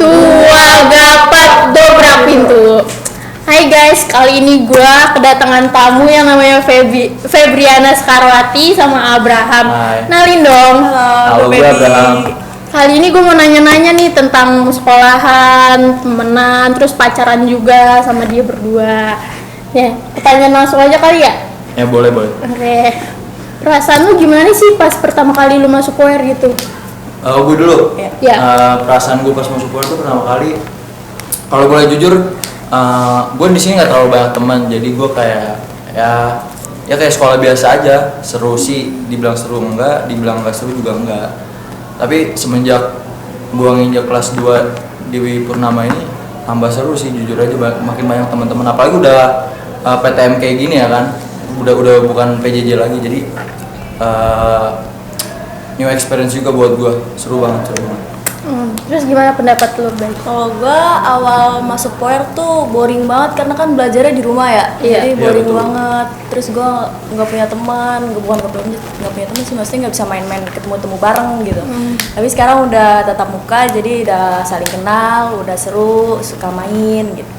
Tua gapat dobrak pintu. Hai guys, kali ini gue kedatangan tamu yang namanya Febriana Skarwati sama Abraham. Hai. Nalin dong. Halo, gue Abraham. Kali ini gue mau nanya-nanya nih tentang sekolahan, temenan, terus pacaran juga sama dia berdua. Ya, pertanyaan langsung aja kali ya? Ya boleh. Oke. Perasaan lu gimana sih pas pertama kali lu masuk UR gitu? Gue dulu. Ya. Perasaan gue pas masuk UR tuh pertama kali, kalau boleh jujur, gue di sini nggak terlalu banyak teman, jadi gue kayak ya kayak sekolah biasa aja. Seru sih, dibilang seru enggak, dibilang nggak seru juga enggak. Tapi semenjak gue nginjak kelas 2 di Purnama ini, tambah seru sih jujur aja, makin banyak teman-teman. Apalagi udah PTM kayak gini ya kan, udah bukan PJJ lagi, jadi new experience juga buat gue. Seru banget. Terus gimana pendapat lu, Bay? Kalau gue awal masuk POER tuh boring banget karena kan belajarnya di rumah ya. Iya. Jadi Iya, boring betul. banget. Terus gue nggak punya teman, nggak punya teman sih, maksudnya nggak bisa main-main ketemu bareng gitu. Tapi sekarang udah tatap muka, jadi udah saling kenal, udah seru, suka main gitu.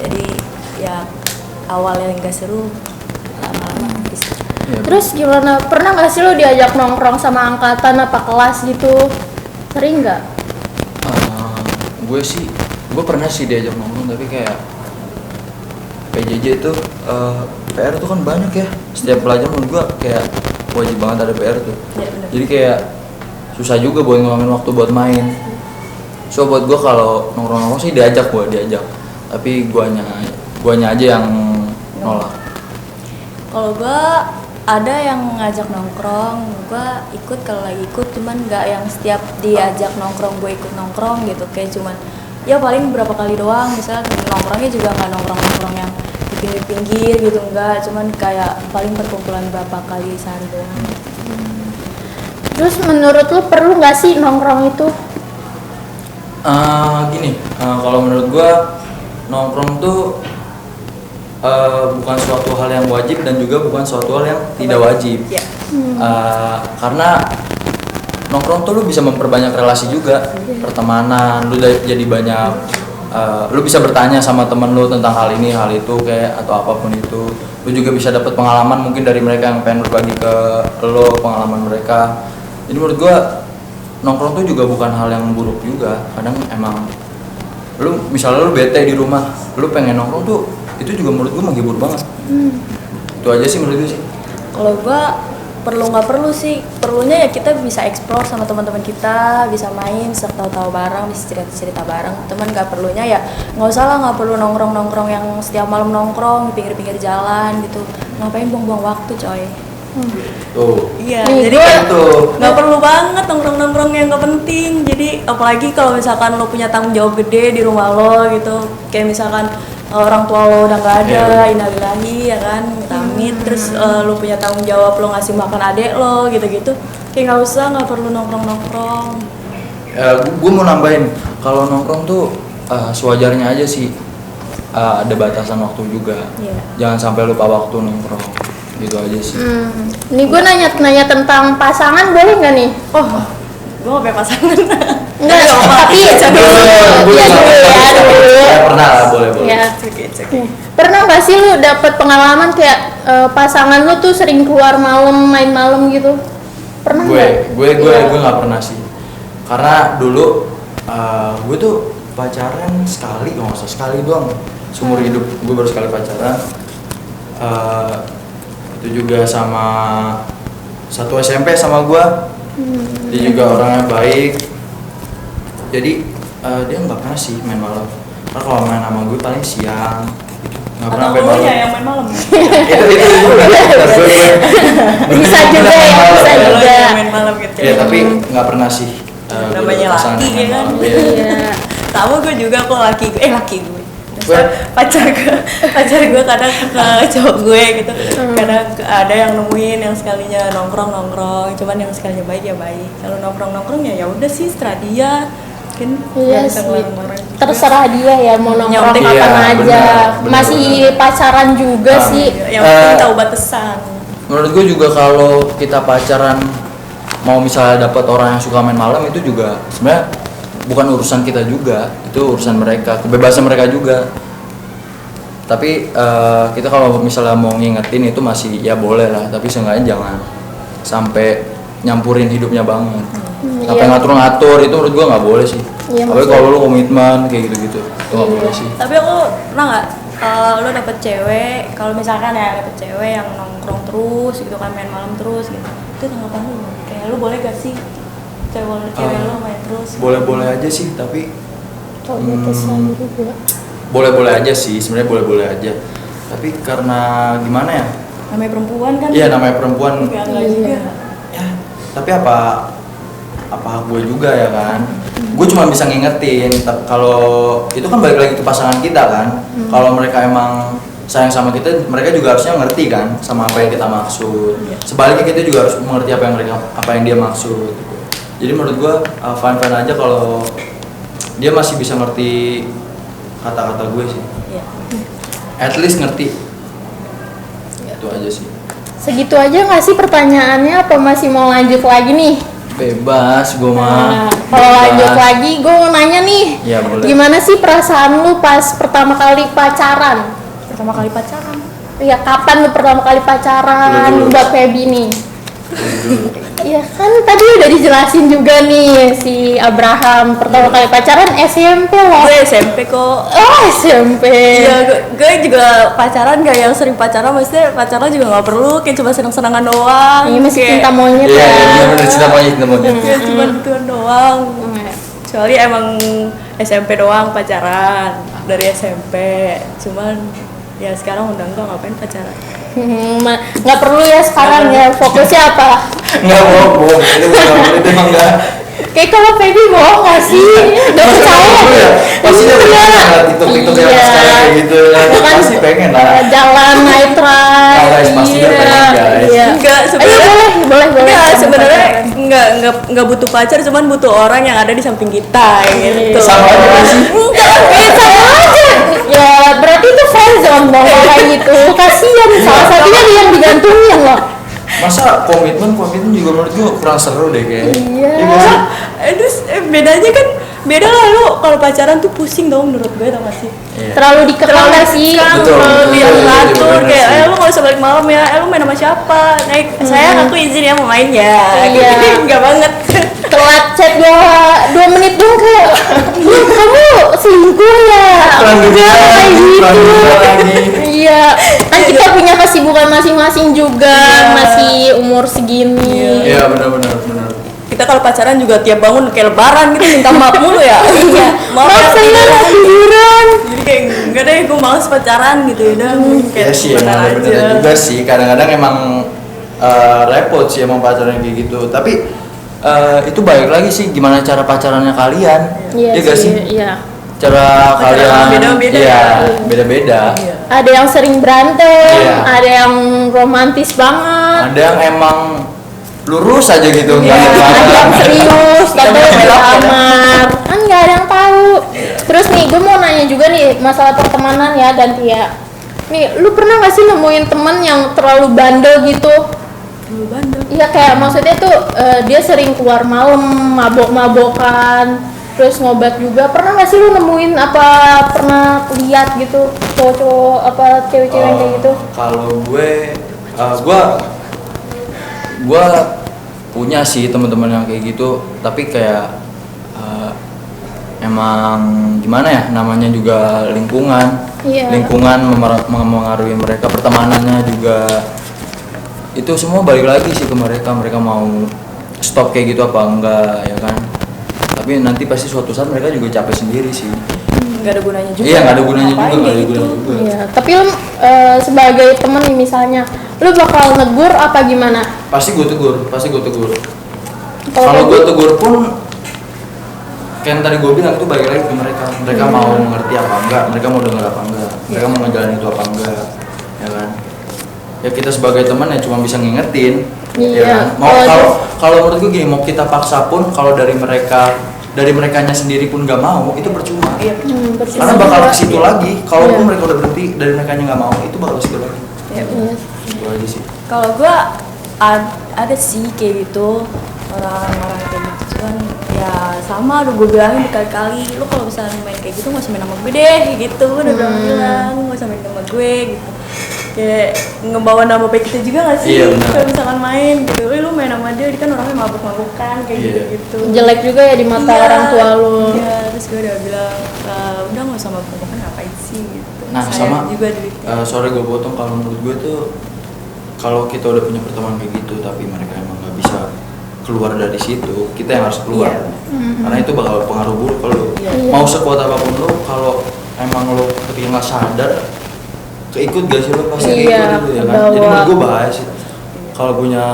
Jadi ya awalnya nggak seru, lama-lama bisa. Ya, Terus gimana? Pernah nggak sih lu diajak nongkrong sama angkatan apa kelas gitu? Sering nggak? gue pernah sih diajak nongkrong, tapi kayak PJJ itu PR tuh kan banyak ya. Setiap pelajaran menurut gue kayak wajib banget ada PR tuh. Ya, bener. Jadi kayak susah juga buat ngulangin waktu buat main. So buat gue kalau nongkrong sih diajak, tapi guanya aja yang nolak. Kalau gue ada yang ngajak nongkrong, gue ikut kalau lagi ikut, cuman nggak yang setiap diajak nongkrong gue ikut nongkrong gitu. Kayak cuman ya paling berapa kali doang, misalnya nongkrongnya juga nggak nongkrong yang di pinggir-pinggir gitu, enggak, cuman kayak paling perkumpulan berapa kali sehari doang. Terus menurut lu perlu nggak sih nongkrong itu? Kalau menurut gue nongkrong tuh bukan suatu hal yang wajib dan juga bukan suatu hal yang tidak wajib. Ya. Karena nongkrong tuh lu bisa memperbanyak relasi juga, pertemanan, lu jadi banyak, lu bisa bertanya sama temen lu tentang hal ini, hal itu kayak atau apapun itu. Lu juga bisa dapat pengalaman mungkin dari mereka yang pengen berbagi ke lo pengalaman mereka. Jadi menurut gua nongkrong tuh juga bukan hal yang buruk juga. Kadang emang lu misalnya lu bete di rumah, lu pengen nongkrong tuh, itu juga menurut gua menghibur banget. Itu aja sih menurut gua sih. Kalau gue perlu nggak perlu sih, perlunya ya kita bisa explore sama teman-teman kita, bisa main serta tahu bareng, bisa cerita bareng. Teman nggak perlunya ya nggak usah lah, nggak perlu nongkrong yang setiap malam nongkrong di pinggir-pinggir jalan gitu. Ngapain buang-buang waktu coy. Tuh. Iya, Nih, jadi gua- kan Itu. nggak perlu banget nongkrong yang nggak penting. Jadi apalagi kalau misalkan lo punya tanggung jawab gede di rumah lo gitu, kayak misalkan orang tua lo udah nggak ada, innalillahi ya kan, amit. Terus lo punya tanggung jawab lo ngasih makan adek lo gitu-gitu, kayak nggak perlu nongkrong. Gue mau nambahin, kalau nongkrong tuh sewajarnya aja sih, ada batasan waktu juga. Iya. Jangan sampai lupa waktu nongkrong, gitu aja sih. Ini gue nanya tentang pasangan boleh nggak nih? Oh, gue nggak punya pasangan. Enggak, tapi dulu Ya pernah lah, boleh. Ya. It's okay. Pernah nggak sih lu dapet pengalaman kayak pasangan lu tuh sering keluar malam, main malam gitu? Pernah nggak? Gue Iya. nggak pernah sih, karena dulu gue tuh pacaran sekali, nggak usah sekali doang, seumur hidup gue baru sekali pacaran. Itu juga sama satu SMP sama gue, dia juga orangnya baik, jadi dia nggak pernah sih main malam. Karena kalau main sama gue paling siang, nggak pernah Atau main lo malam. ya yang main malam. Itu Bisa juga ya, bisa Lo juga. yang main malam gitu. Ya tapi nggak pernah sih. Namanya pasangan laki, yang main ya kan? malam. Iya. Iya. Sama gue juga kok laki gue. Gue? pacar gue kadang ke cowok gue gitu, kadang ada yang nemuin yang sekalinya nongkrong, cuman yang sekalinya baik ya baik. Kalau nongkrong ya udah sih setelah dia kan. Iya nggak bisa sih. ngelarang-larang juga. Terserah dia ya mau nongkrong Nyontek. kapan Iya, aja. benar, Masih benar. pacaran juga sih. Yang penting tahu batasan. Menurut gue juga kalau kita pacaran mau misalnya dapat orang yang suka main malam, itu juga sebenarnya bukan urusan kita juga, itu urusan mereka, kebebasan mereka juga. Tapi kita kalau misalnya mau ngingetin itu masih ya boleh lah, tapi seenggaknya jangan sampai nyampurin hidupnya banget. Sampai ngatur-ngatur itu menurut gua nggak boleh sih. Iya, Tapi kalau lu komitmen kayak gitu-gitu itu nggak boleh sih. Tapi aku pernah nggak lo dapet cewek, kalau misalkan ya dapet cewek yang nongkrong terus gitu kan, main malam terus gitu, itu tanggapan lu kayak lu boleh gak sih cewek lo main terus? Boleh-boleh aja sih, tapi Kalau kesan juga. boleh-boleh aja sih, sebenarnya boleh-boleh aja. Tapi karena gimana ya? Namanya perempuan kan? Iya, namanya perempuan. Nggak juga. Ya, tapi apa hak gue juga ya kan? Gue cuma bisa ngingetin. Kalau itu kan balik lagi ke pasangan kita kan. Kalau mereka emang sayang sama kita, mereka juga harusnya ngerti kan sama apa yang kita maksud. Sebaliknya kita juga harus mengerti apa yang dia maksud. Gitu. Jadi menurut gue fine aja kalau dia masih bisa ngerti kata-kata gue sih. Iya. At least ngerti. Itu aja sih. Segitu aja nggak sih pertanyaannya? Apa masih mau lanjut lagi nih? Bebas gue mah. Nah, kalau lanjut lagi, gue mau nanya nih. Ya, boleh. Gimana sih perasaan lu pas pertama kali pacaran? Pertama kali pacaran. Iya, kapan lu pertama kali pacaran Dulu. buat Feby nih? Iya kan tadi udah dijelasin juga nih si Abraham pertama kali pacaran SMP loh. Gue SMP kok. Oh SMP. Iya, gue juga pacaran gak yang sering pacaran, maksudnya pacaran juga gak perlu, kayak cuma seneng-senengan doang. Ini masih kayak, cinta monyet Iya, ya. iya bener cinta monyet. kayak cuma gituan doang. Kecuali emang SMP doang pacaran, dari SMP. Cuman ya sekarang udah enggak, ngapain pacaran. Nggak perlu ya sekarang ya, fokusnya apa? Enggak bohong, itu emang enggak. Kayak kalau Feby bohong nggak sih? Udah percaya ya? Pasti dia Iya. pengen lah TikTok yang Iya. sekarang kayak gitu. Kan, Pasti pengen lah. jalan night ride. Oh, guys, pasti dia pengen, guys. Iya. Enggak, Ayo sebenarnya boleh. Enggak, Kamu sebenarnya pacaran. enggak butuh pacar, cuman butuh orang yang ada di samping kita gitu. Sama aja kan sih. Sama aja. Ya berarti itu friendzone dong kalau kayak gitu. Kasian salah satunya dia yang digantungin loh. Masa komitmen juga menurut gua kurang seru deh kayaknya. Iya. nggak sih? Terus bedanya kan beda lah, lu kalau pacaran tuh pusing dong menurut gue, tau gak sih? Iya. Terlalu dikekang nggak sih? Betul. Kalau dia Betul, ngatur bener kayak, sih. lu gak usah balik malam ya, lu main sama siapa? Naik, sayang aku izin ya mau main ya. Iya. Enggak banget. Telat chat 2 menit dong kayak kamu selingkuh ya? Perang dunia Kayak lagi, gitu. perang dunia lagi. Iya, kan kita punya kesibukan masing-masing juga, Iya. masih umur segini. Iya benar. Kita kalau pacaran juga tiap bangun kayak lebaran gitu, minta maaf mulu ya. Iya. Maaf Maaf saya ya. tiduran. Jadi kayak enggak deh, gue males pacaran gitu, udah Iya sih emang bener juga sih. Kadang-kadang emang repot sih emang pacaran kayak gitu. Tapi itu balik lagi sih gimana cara pacarannya kalian. Iya gak sih? Iya. Cara Pacaran kalian beda-beda iya, ya. beda-beda. Ada yang sering berantem, Iya. ada yang romantis banget, Ada yang emang lurus aja gitu nggak Iya. ada ada yang serius, Kita katanya di belok ya. kamar, kan nggak ada yang tahu. Terus nih, gue mau nanya juga nih masalah pertemanan ya dan Tia. Nih, lu pernah gak sih nemuin temen yang terlalu bandel gitu? Dulu bandel. Iya kayak maksudnya tuh dia sering keluar malam, mabok-mabokan, terus ngobat juga. Pernah gak sih lu nemuin apa pernah lihat gitu cowok-cowok apa cewek-cewek yang kayak gitu? Kalau gue punya sih teman-teman yang kayak gitu, tapi kayak emang gimana ya, namanya juga lingkungan. Iya. Lingkungan mempengaruhi mereka, pertemanannya juga. Itu semua balik lagi sih ke mereka mau stop kayak gitu apa enggak ya kan. Tapi nanti pasti suatu saat mereka juga capek sendiri sih. Nggak ada gunanya juga. Iya, nggak ada gunanya juga, Ngapain nggak kayak ada gitu? gunanya juga. Iya, tapi lu sebagai temen nih misalnya, lu bakal negur apa gimana? Pasti gue tegur. Kalau Kalau gue kayak tegur pun kayak yang tadi gue bilang itu balik lagi ke mereka mau mengerti apa enggak, mereka mau dengar apa enggak, mereka mau ngejalanin itu apa enggak, ya kan. Ya kita sebagai teman ya cuma bisa ngingetin. Iya. Ya kan? Mau Kalau kalau menurut gue gini, mau kita paksa pun kalau dari merekanya sendiri pun nggak mau, itu percuma. Iya. persis Karena bakal juga. ke situ lagi. Kalaupun Iya. mereka udah berhenti, dari merekanya nggak mau, itu bakal ke situ lagi. Iya. Iya. Itu aja sih. Kalau gue ada sih kayak gitu, orang-orang kayak gitu, cuman ya ya sama udah gue bilangin berkali-kali, lu kalau misalnya main kayak gitu nggak usah main sama gue deh gitu, udah bilang nggak usah main sama gue gitu, kayak ngebawa nama baik kita juga nggak sih. Iya, benar. Kalau misalkan main gitu, lu main sama dia kan orangnya mabuk-mabukan kayak Iya. gitu. Jelek juga ya di mata orang tua lu. Iya, terus gue udah bilang udah nggak usah mabuk-mabukan, ngapain sih gitu. Nah, Sayang sama juga duitnya. sorry gue potong, kalau menurut gue tuh kalau kita udah punya pertemanan kayak gitu tapi mereka emang nggak bisa keluar dari situ, kita yang harus keluar. Iya. Karena itu bakal pengaruh buruk kalau lu. Iya. Mau sekuat apapun lu, kalau emang lu ketika nggak sadar keikut gak sih lu pasti Iya, keikut gitu ya kan. Jadi kebawa. menurut gue bahaya sih kalau punya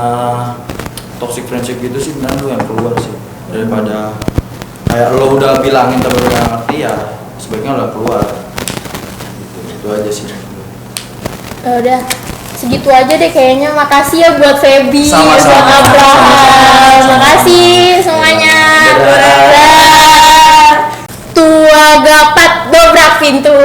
toxic friendship gitu sih, benar lu yang keluar sih daripada kayak lo udah bilangin tapi lu nggak ngerti, ya sebaiknya lo keluar gitu. Itu aja sih. Udah segitu aja deh kayaknya. Makasih ya buat Feby, Sama-sama. buat Abraham. Sama-sama. Makasih semuanya. Dadah. Dadah. Tua gapat dobrak pintu.